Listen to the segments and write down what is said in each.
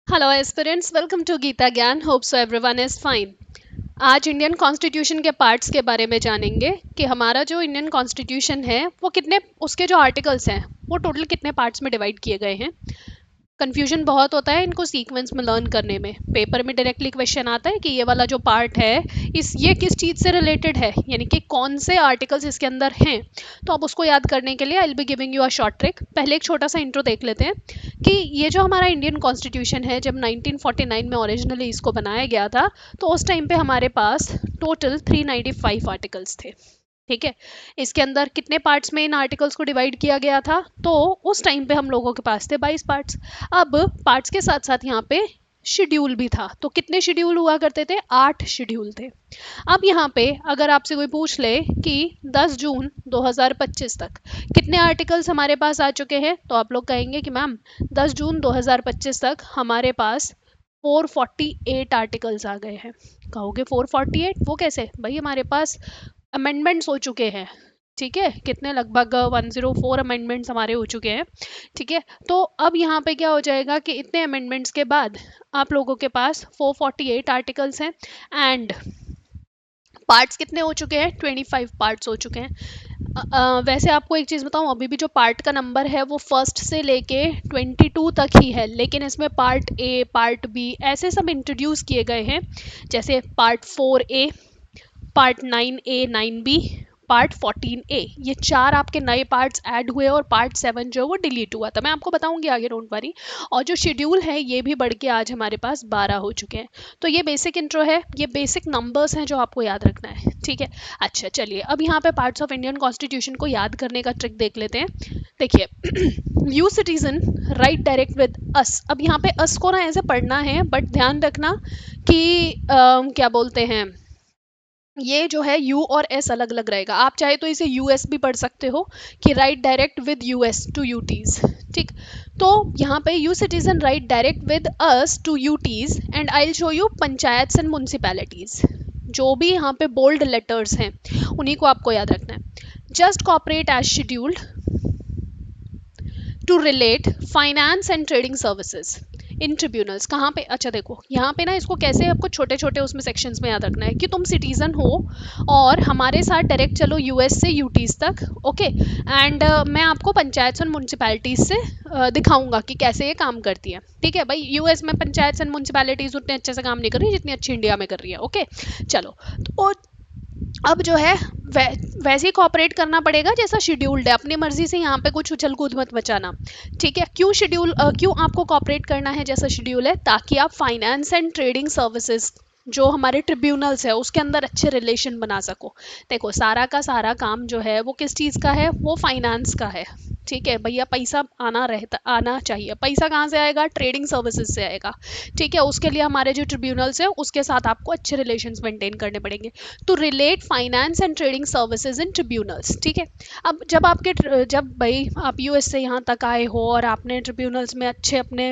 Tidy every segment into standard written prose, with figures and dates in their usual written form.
Hello aspirants, welcome to Gita Gyan. Hope so everyone is fine. आज Indian constitution के parts के बारे में जानेंगे कि हमारा जो इंडियन कॉन्स्टिट्यूशन है वो कितने, उसके जो आर्टिकल्स हैं वो टोटल कितने पार्ट्स में डिवाइड किए गए हैं। कंफ्यूजन बहुत होता है इनको सीक्वेंस में लर्न करने में। पेपर में डायरेक्टली क्वेश्चन आता है कि ये वाला जो पार्ट है इस ये किस चीज़ से रिलेटेड है, यानी कि कौन से आर्टिकल्स इसके अंदर हैं। तो अब उसको याद करने के लिए I will be giving you a short trick. पहले एक छोटा सा इंट्रो देख लेते हैं कि ये जो हमारा इंडियन कॉन्स्टिट्यूशन है, जब 1949 में ओरिजिनली इसको बनाया गया था तो उस टाइम पे हमारे पास टोटल 395 आर्टिकल्स थे। ठीक है, इसके अंदर कितने पार्ट्स में इन आर्टिकल्स को डिवाइड किया गया था? तो उस टाइम पे हम लोगों के पास थे 22 पार्ट्स। अब पार्ट्स के साथ साथ यहाँ पे शेड्यूल भी था। तो कितने शेड्यूल हुआ करते थे? 8 शेड्यूल थे। अब यहाँ पे अगर आपसे कोई पूछ ले कि 10 जून 2025 तक कितने आर्टिकल्स हमारे पास आ चुके हैं, तो आप लोग कहेंगे कि मैम 10 जून 2025 तक हमारे पास 448 आर्टिकल्स आ गए हैं। कहोगे 448 वो कैसे? भाई हमारे पास अमेंडमेंट्स हो चुके हैं। ठीक है, कितने, लगभग 104 अमेंडमेंट्स हमारे हो चुके हैं। ठीक है, तो अब यहाँ पे क्या हो जाएगा कि इतने अमेंडमेंट्स के बाद आप लोगों के पास 448 आर्टिकल्स हैं एंड पार्ट्स कितने हो चुके हैं? 25 पार्ट्स हो चुके हैं। वैसे आपको एक चीज़ बताऊं, अभी भी जो पार्ट का नंबर है वो फर्स्ट से लेके 22 तक ही है, लेकिन इसमें पार्ट ए, पार्ट बी ऐसे सब इंट्रोड्यूस किए गए हैं। जैसे part 4A, part 9A 9B, part 14A, ये 4 आपके नए पार्ट्स ऐड हुए और पार्ट 7 जो है वो डिलीट हुआ था। मैं आपको बताऊंगी आगे, डोंट वरी। और जो शेड्यूल है ये भी बढ़ के आज हमारे पास 12 हो चुके हैं। तो ये बेसिक इंट्रो है, ये बेसिक नंबर्स हैं जो आपको याद रखना है। ठीक है, अच्छा चलिए अब यहाँ पे पार्ट्स ऑफ इंडियन कॉन्स्टिट्यूशन को याद करने का ट्रिक देख लेते हैं। देखिए you citizen right direct with अस। अब यहाँ पे अस को ना ऐसे पढ़ना है, बट ध्यान रखना कि क्या बोलते हैं, ये जो है यू और एस अलग अलग रहेगा। आप चाहे तो इसे यूएस भी पढ़ सकते हो कि right direct with US to UTs. ठीक, तो यहाँ पे you citizen right direct with us to UTs and I will show you panchayat and municipalities. जो भी यहाँ पे बोल्ड लेटर्स हैं उन्हीं को आपको याद रखना है। Just cooperate as scheduled to relate finance and trading services in tribunals. कहाँ पे? अच्छा देखो यहाँ पे ना इसको कैसे आपको छोटे छोटे उसमें सेक्शंस में याद रखना है कि तुम सिटीजन हो और हमारे साथ डायरेक्ट चलो यूएस से यूटीज तक। ओके, एंड मैं आपको पंचायत और म्यूनसिपैलिटीज से दिखाऊंगा कि कैसे ये काम करती है। ठीक है भाई, यूएस में पंचायत एंड म्यूनसिपैलिटीज उतने अच्छे से काम नहीं कर रही जितनी अच्छी इंडिया में कर रही है। ओके चलो, तो अब जो है वैसे ही कॉपरेट करना पड़ेगा जैसा शेड्यूल्ड है। अपनी मर्जी से यहाँ पे कुछ उछल कूद मत बचाना। ठीक है, क्यों आपको कॉपरेट करना है जैसा शेड्यूल है? ताकि आप फाइनेंस एंड ट्रेडिंग सर्विसेज जो हमारे ट्रिब्यूनल्स है उसके अंदर अच्छे रिलेशन बना सको। देखो सारा का सारा काम जो है वो किस चीज़ का है? वो फाइनेंस का है। ठीक है भैया, पैसा आना चाहिए। पैसा कहाँ से आएगा? ट्रेडिंग सर्विसेज से आएगा। ठीक है, उसके लिए हमारे जो ट्रिब्यूनल्स है उसके साथ आपको अच्छे रिलेशंस मेंटेन करने पड़ेंगे। तो relate finance and trading services in tribunals. ठीक है, अब जब भाई आप यूएस से यहाँ तक आए हो और आपने ट्रिब्यूनल्स में अच्छे अपने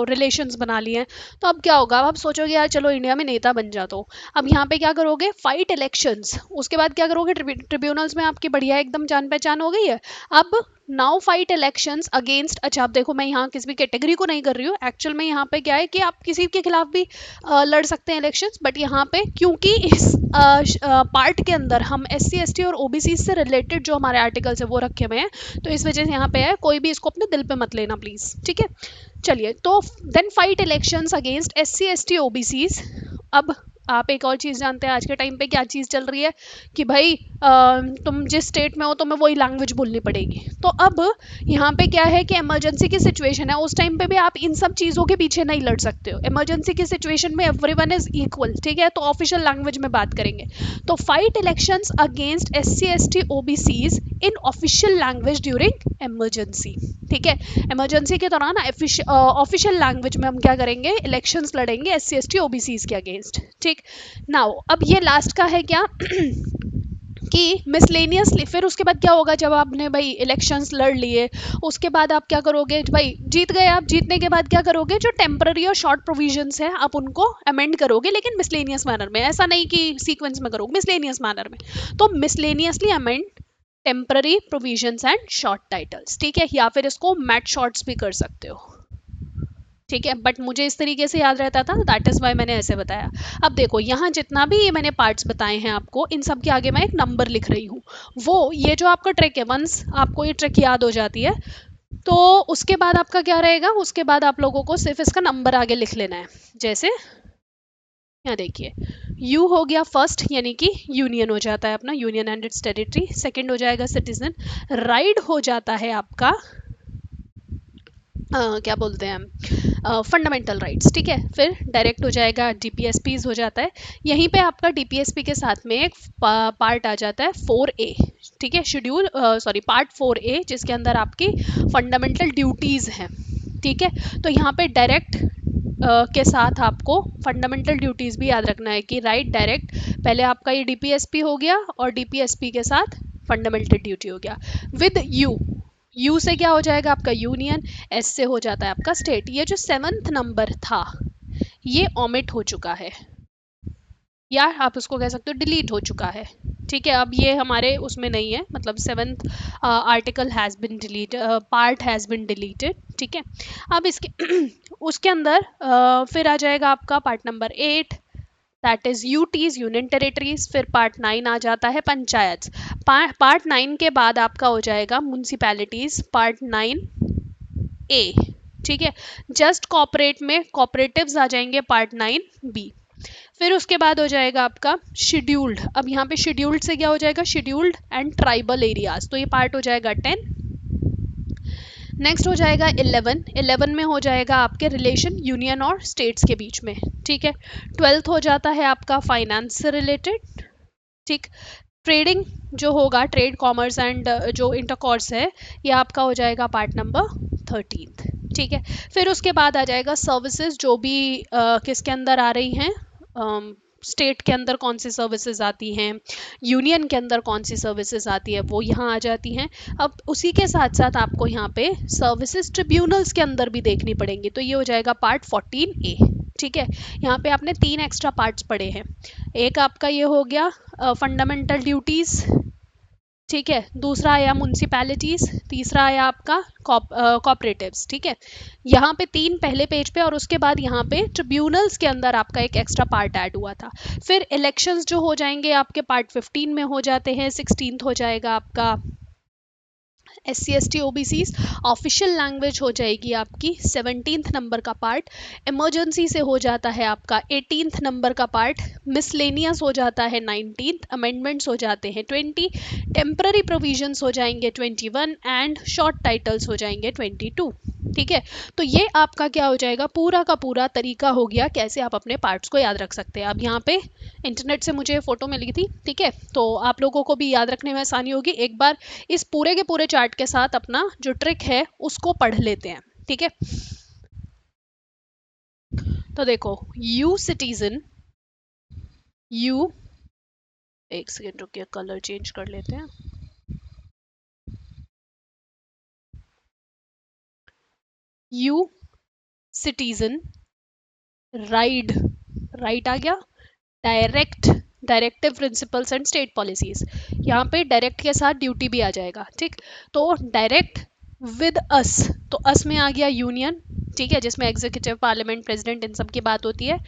रिलेशंस बना लिए हैं, तो अब क्या होगा? अब आप सोचोगे यार चलो इंडिया में नेता बन जाता हूँ। अब यहाँ पे क्या करोगे? Fight elections. उसके बाद क्या करोगे? ट्रिब्यूनल्स में आपकी बढ़िया एकदम जान पहचान हो गई है। अब नाउ फाइट इलेक्शंस अगेंस्ट, अच्छा आप देखो मैं यहाँ किसी भी कैटेगरी को नहीं कर रही हूँ, एक्चुअल में यहाँ पे क्या है कि आप किसी के खिलाफ भी लड़ सकते हैं इलेक्शंस, बट यहाँ पे क्योंकि इस पार्ट के अंदर हम SC ST और OBC से रिलेटेड जो हमारे आर्टिकल्स है वो रखे हुए हैं, तो इस वजह से यहाँ पे है। कोई भी इसको अपने दिल पे मत लेना प्लीज। ठीक है, चलिए तो then fight elections against SC ST OBCs। अब आप एक और चीज़ जानते हैं आज के टाइम पे क्या चीज़ चल रही है कि भाई तुम जिस स्टेट में हो तुम्हें वही लैंग्वेज बोलनी पड़ेगी। तो अब यहाँ पे क्या है कि इमरजेंसी की सिचुएशन है, उस टाइम पे भी आप इन सब चीज़ों के पीछे नहीं लड़ सकते हो। इमरजेंसी की सिचुएशन में एवरीवन इज इक्वल। ठीक है, तो ऑफिशियल लैंग्वेज में बात करेंगे। तो fight elections against SC ST OBCs इन ऑफिशियल लैंग्वेज ड्यूरिंग इमरजेंसी। ठीक है, इमरजेंसी के दौरान ऑफिशियल लैंग्वेज में हम क्या करेंगे? इलेक्शंस लड़ेंगे SC ST OBCs के अगेंस्ट। ठीक, नाउ अब ये लास्ट का है क्या कि मिसलेनियसली, फिर उसके बाद क्या होगा? जब आपने भाई इलेक्शंस लड़ लिए उसके बाद आप क्या करोगे? भाई जीत गए आप, जीतने के बाद क्या करोगे? जो टेम्पररी और शॉर्ट प्रोविजंस है आप उनको अमेंड करोगे, लेकिन मिसलेनियस मैनर में। ऐसा नहीं कि सीक्वेंस में करोगे, मिसलेनियस मैनर में। तो miscellaneously amend temporary provisions and short titles. ठीक है, या फिर इसको मैट शॉर्ट्स भी कर सकते हो। ठीक है, बट मुझे इस तरीके से याद रहता था, दैट इज वाई मैंने ऐसे बताया। अब देखो यहाँ जितना भी ये मैंने पार्ट्स बताए हैं आपको, इन सब के आगे मैं एक नंबर लिख रही हूँ। वो ये जो आपका ट्रिक है, वंस आपको ये ट्रिक याद हो जाती है तो उसके बाद आपका क्या रहेगा, उसके बाद आप लोगों को सिर्फ इसका नंबर आगे लिख लेना है। जैसे यहाँ देखिए, यू हो गया फर्स्ट, यानी कि यूनियन हो जाता है अपना, union and it's territory. Second हो जाएगा सिटीजन। राइड हो जाता है आपका क्या बोलते हैं, फंडामेंटल राइट्स। ठीक है, फिर डायरेक्ट हो जाएगा डीपीएसपीज हो जाता है। यहीं पे आपका डीपीएसपी के साथ में एक पार्ट आ जाता है 4A। ठीक है, शेड्यूल सॉरी पार्ट 4A, जिसके अंदर आपकी फंडामेंटल ड्यूटीज़ हैं। ठीक है, तो यहाँ पे डायरेक्ट के साथ आपको फंडामेंटल ड्यूटीज़ भी याद रखना है कि राइट डायरेक्ट, पहले आपका ये डीपीएसपी हो गया और डीपीएसपी के साथ फंडामेंटल ड्यूटी हो गया। विद यू, यू से क्या हो जाएगा आपका यूनियन, एस से हो जाता है आपका स्टेट। ये जो 7th नंबर था ये ओमिट हो चुका है, या आप उसको कह सकते हो डिलीट हो चुका है। ठीक है, अब ये हमारे उसमें नहीं है, मतलब 7th article has been delete, part has been deleted. ठीक है, अब इसके उसके अंदर फिर आ जाएगा आपका part number 8, that is UTs, union territories. फिर पार्ट 9 आ जाता है पंचायत। पार्ट 9 के बाद आपका हो जाएगा म्यूनसिपैलिटीज, पार्ट 9A। ठीक है, जस्ट कॉपरेट में कॉपरेटिव्स आ जाएंगे पार्ट 9B। फिर उसके बाद हो जाएगा आपका शेड्यूल्ड। अब यहाँ पे शेड्यूल्ड से क्या हो जाएगा, शेड्यूल्ड एंड ट्राइबल एरियाज, तो ये पार्ट हो जाएगा 10। नेक्स्ट हो जाएगा 11 में हो जाएगा आपके रिलेशन यूनियन और स्टेट्स के बीच में। ठीक है, 12th हो जाता है आपका फाइनेंस से रिलेटेड। ठीक, ट्रेडिंग जो होगा, ट्रेड कॉमर्स एंड जो इंटरकॉर्स है, ये आपका हो जाएगा पार्ट नंबर 13। ठीक है, फिर उसके बाद आ जाएगा सर्विसेज, जो भी किसके अंदर आ रही हैं, स्टेट के अंदर कौन सी सर्विसेज आती हैं, यूनियन के अंदर कौन सी सर्विसेज आती है, वो यहाँ आ जाती हैं। अब उसी के साथ साथ आपको यहाँ पे सर्विसेज ट्रिब्यूनल्स के अंदर भी देखनी पड़ेंगी, तो ये हो जाएगा पार्ट 14A। ठीक है, यहाँ पे आपने 3 एक्स्ट्रा पार्ट्स पढ़े हैं। एक आपका ये हो गया फंडामेंटल ड्यूटीज़। ठीक है, दूसरा आया म्यूनसिपैलिटीज, तीसरा आया आपका कॉपरेटिव्स। ठीक है, यहाँ पे 3 पहले पेज पे, और उसके बाद यहाँ पे ट्रिब्यूनल्स के अंदर आपका एक एक्स्ट्रा पार्ट ऐड हुआ था। फिर इलेक्शंस जो हो जाएंगे आपके पार्ट 15 में हो जाते हैं। 16th हो जाएगा आपका SC ST OBCs, official language हो जाएगी आपकी 17th नंबर का पार्ट। इमरजेंसी से हो जाता है आपका 18th नंबर का पार्ट। मिसलेनियस हो जाता है 19th, अमेंडमेंट्स हो जाते हैं 20, टेम्पररी प्रोविजंस हो जाएंगे 21 एंड शॉर्ट टाइटल्स हो जाएंगे 22। ठीक है, तो ये आपका क्या हो जाएगा, पूरा का पूरा तरीका हो गया कैसे आप अपने पार्ट्स को याद रख सकते हैं। अब यहाँ पे इंटरनेट से मुझे फोटो मिली थी, ठीक है, तो आप लोगों को भी याद रखने में आसानी होगी। एक बार इस पूरे के पूरे चार्ट के साथ अपना जो ट्रिक है उसको पढ़ लेते हैं। ठीक है, तो देखो, यू सिटीजन, यू, एक सेकेंड रुकिए, कलर चेंज कर लेते हैं। यू सिटीजन, राइड, राइट आ गया, direct, directive principles and state policies. यहाँ पे डायरेक्ट के साथ ड्यूटी भी आ जाएगा। ठीक, तो डायरेक्ट विद अस, तो अस में आ गया यूनियन। ठीक है, जिसमें एग्जीक्यूटिव, पार्लियामेंट, प्रेसिडेंट, इन सब की बात होती है।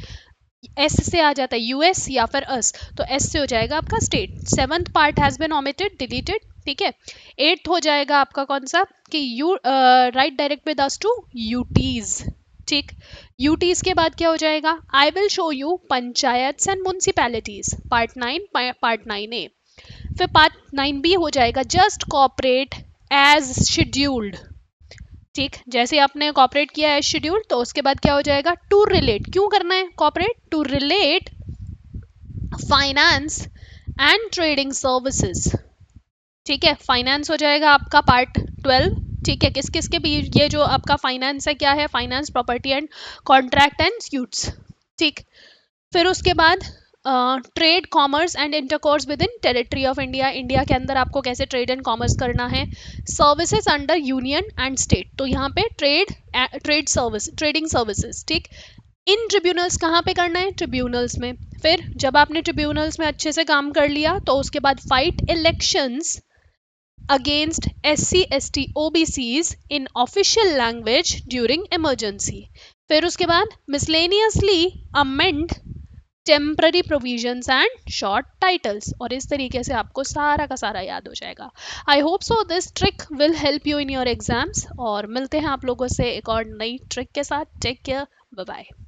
एस से आ जाता है यूएस या फिर अस, तो एस से हो जाएगा आपका state. 7th part has been omitted, deleted. ठीक है, 8th हो जाएगा आपका कौन सा, कि you right direct with us to UTs. ठीक, यूटीज के बाद क्या हो जाएगा, I will show you panchayat and municipalities, part 9, part 9A। फिर पार्ट 9B हो जाएगा जस्ट कॉपरेट एज शेड्यूल्ड। ठीक, जैसे आपने कॉपरेट किया है शेड्यूल, तो उसके बाद क्या हो जाएगा, टू रिलेट, क्यों करना है cooperate, to relate finance and trading services. ठीक है, फाइनेंस हो जाएगा आपका पार्ट 12। ठीक है, किस किस के बीच, ये जो आपका फाइनेंस है क्या है, finance, property and contract and suits. ठीक, फिर उसके बाद trade, commerce and intercourse within territory of India, India के अंदर आपको कैसे ट्रेड एंड कॉमर्स करना है। Services under union and state, तो यहाँ पे ट्रेड सर्विस, ट्रेडिंग सर्विसेज। ठीक, इन ट्रिब्यूनल्स कहाँ पे करना है, ट्रिब्यूनल्स में। फिर जब आपने ट्रिब्यूनल्स में अच्छे से काम कर लिया, तो उसके बाद fight elections against SC ST OBCs in official language during emergency। फिर उसके बाद miscellaneously amend temporary provisions and short titles, और इस तरीके से आपको सारा का सारा याद हो जाएगा। I hope so this trick will help you in your exams, और मिलते हैं आप लोगों से एक और नई ट्रिक के साथ। Take care, bye bye.